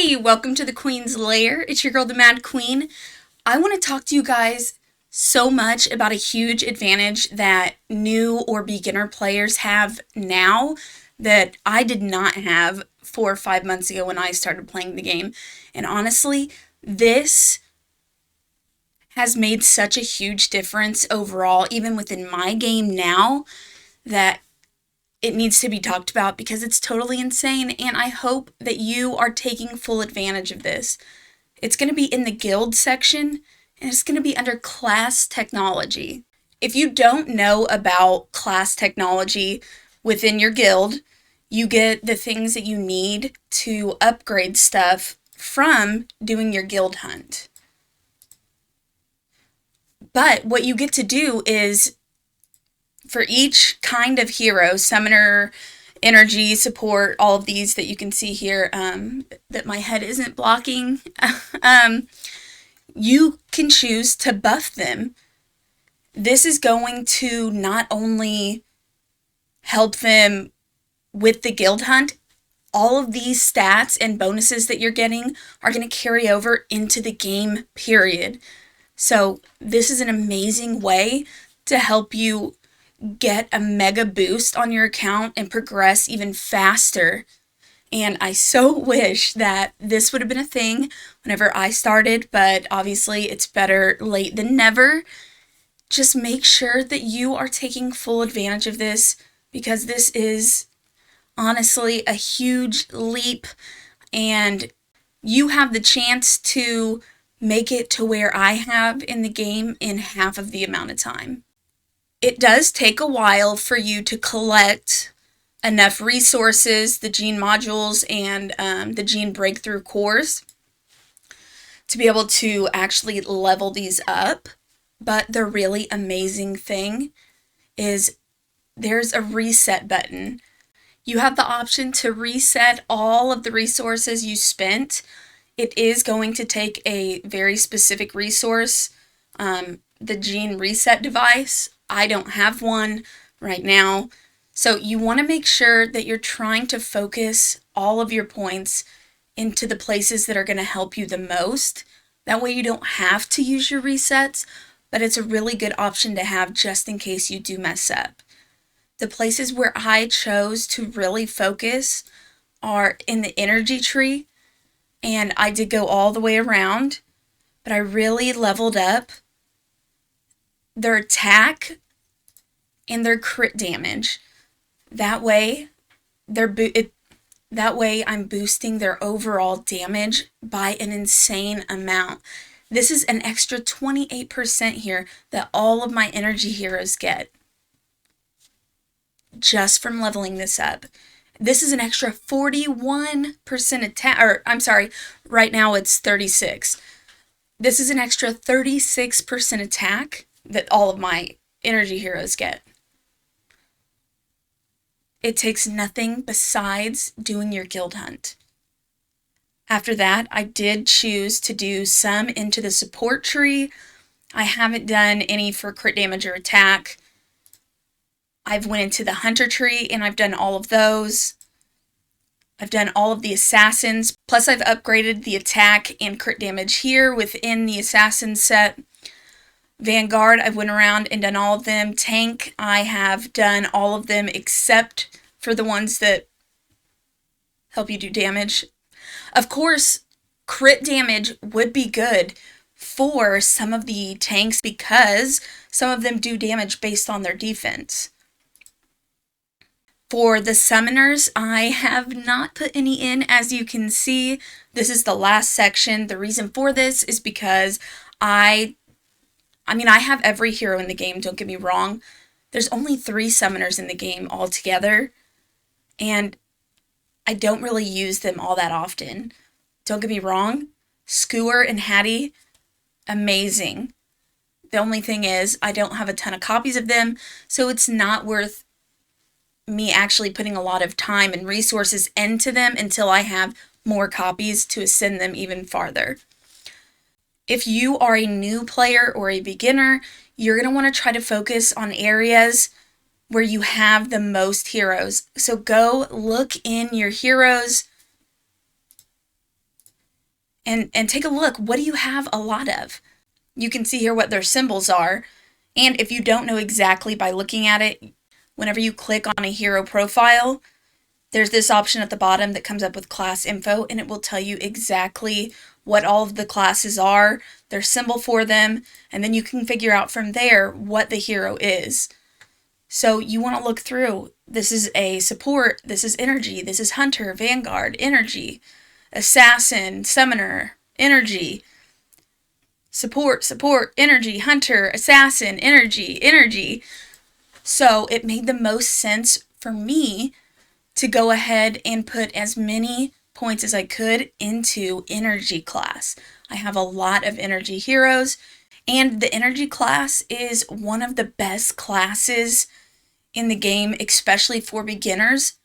Hey, welcome to the Queen's Lair. It's your girl, TheMadQueen. I want to talk to you guys so much about a huge advantage that new or beginner players have now that I did not have 4 or 5 months ago when I started playing the game. And honestly, this has made such a huge difference overall, even within my game now, that it needs to be talked about because it's totally insane, and I hope that you are taking full advantage of this. It's going to be in the guild section, and it's going to be under class technology. If you don't know about class technology within your guild, you get the things that you need to upgrade stuff from doing your guild hunt. But what you get to do is, for each kind of hero, summoner, energy, support, all of these that you can see here, that my head isn't blocking, you can choose to buff them. This is going to not only help them with the guild hunt, all of these stats and bonuses that you're getting are going to carry over into the game, period. So this is an amazing way to help you get a mega boost on your account and progress even faster. And I so wish that this would have been a thing whenever I started, but obviously it's better late than never. Just make sure that you are taking full advantage of this, because this is honestly a huge leap, and you have the chance to make it to where I have in the game in half of the amount of time. It does take a while for you to collect enough resources, the gene modules, and the gene breakthrough cores to be able to actually level these up. But the really amazing thing is there's a reset button. You have the option to reset all of the resources you spent. It is going to take a very specific resource, the gene reset device. I don't have one right now. So you want to make sure that you're trying to focus all of your points into the places that are going to help you the most. That way you don't have to use your resets, but it's a really good option to have just in case you do mess up. The places where I chose to really focus are in the energy tree, and I did go all the way around, but I really leveled up their attack and their crit damage. That way, I'm boosting their overall damage by an insane amount. This is an extra 28% here that all of my energy heroes get just from leveling this up. This is an extra 41% attack, or I'm sorry, right now it's 36. This is an extra 36% attack that all of my energy heroes get. It takes nothing besides doing your guild hunt. After that, I did choose to do some into the support tree. I haven't done any for crit damage or attack. I've went into the hunter tree and I've done all of those. I've done all of the assassins, plus I've upgraded the attack and crit damage here within the assassin set. Vanguard, I've went around and done all of them. Tank, I have done all of them except for the ones that help you do damage. Of course, crit damage would be good for some of the tanks because some of them do damage based on their defense. For the summoners, I have not put any in, as you can see. This is the last section. The reason for this is because I have every hero in the game, don't get me wrong. There's only 3 summoners in the game altogether, and I don't really use them all that often. Don't get me wrong, Skewer and Hattie, amazing. The only thing is, I don't have a ton of copies of them, so it's not worth me actually putting a lot of time and resources into them until I have more copies to ascend them even farther. If you are a new player or a beginner, you're going to want to try to focus on areas where you have the most heroes. So go look in your heroes and take a look. What do you have a lot of? You can see here what their symbols are. And if you don't know exactly by looking at it, whenever you click on a hero profile, there's this option at the bottom that comes up with class info, and it will tell you exactly what all of the classes are, their symbol for them, and then you can figure out from there what the hero is. So you want to look through. This is a support, this is energy, this is hunter, vanguard, energy, assassin, summoner, energy, support, energy, hunter, assassin, energy. So it made the most sense for me to go ahead and put as many points as I could into energy class. I have a lot of energy heroes, and the energy class is one of the best classes in the game, especially for beginners,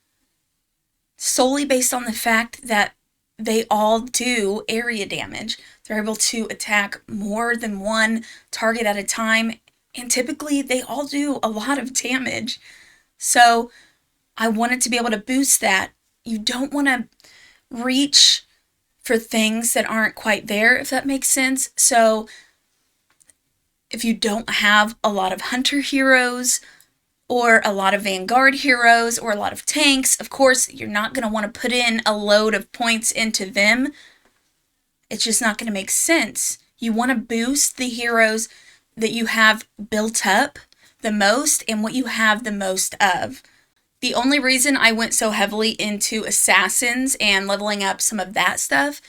solely based on the fact that they all do area damage. They're able to attack more than one target at a time, and typically they all do a lot of damage. So I wanted to be able to boost that. You don't want to reach for things that aren't quite there, if that makes sense. So if you don't have a lot of hunter heroes or a lot of vanguard heroes or a lot of tanks, of course, you're not going to want to put in a load of points into them. It's just not going to make sense. You want to boost the heroes that you have built up the most and what you have the most of. The only reason I went so heavily into assassins and leveling up some of that stuff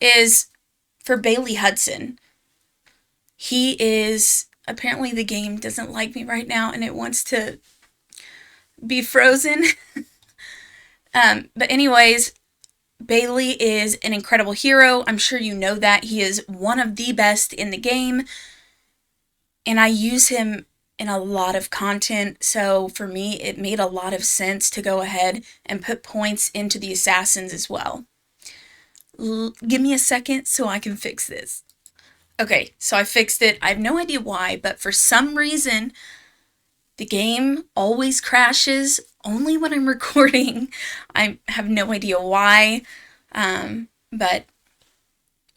is for Bailey Hudson. He is, apparently the game doesn't like me right now and it wants to be frozen. But anyways, Bailey is an incredible hero. I'm sure you know that. He is one of the best in the game. And I use him in a lot of content, so for me it made a lot of sense to go ahead and put points into the assassins as well. Give me a second so I can fix this. Okay, so I fixed it. I have no idea why, but for some reason the game always crashes only when I'm recording. I have no idea why, but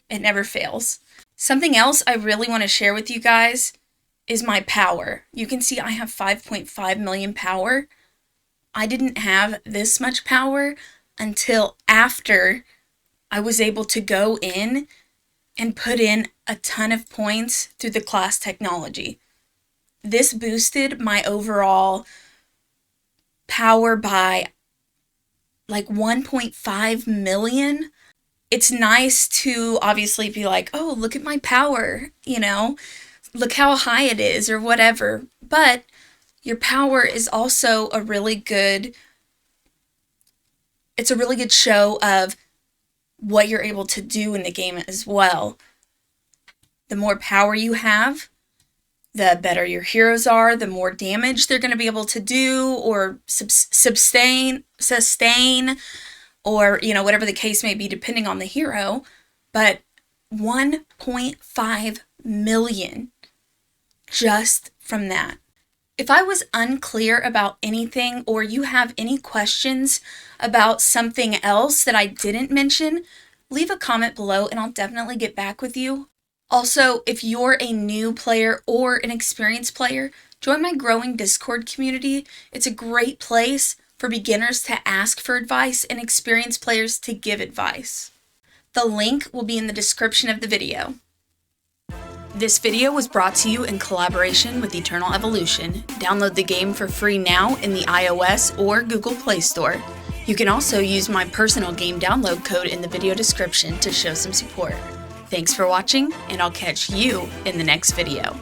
it never fails. Something else I really want to share with you guys is my power. You can see I have 5.5 million power. I didn't have this much power until after I was able to go in and put in a ton of points through the class technology. This boosted my overall power by like 1.5 million. It's nice to obviously be like, oh, look at my power, you know? Look how high it is or whatever, but your power is also a really good show of what you're able to do in the game as well. The more power you have, the better your heroes are, the more damage they're going to be able to do or sustain, or, you know, whatever the case may be depending on the hero. But 1.5 million just from that. If I was unclear about anything or you have any questions about something else that I didn't mention, leave a comment below and I'll definitely get back with you. Also, if you're a new player or an experienced player, join my growing Discord community. It's a great place for beginners to ask for advice and experienced players to give advice. The link will be in the description of the video. This video was brought to you in collaboration with Eternal Evolution. Download the game for free now in the iOS or Google Play Store. You can also use my personal game download code in the video description to show some support. Thanks for watching, and I'll catch you in the next video.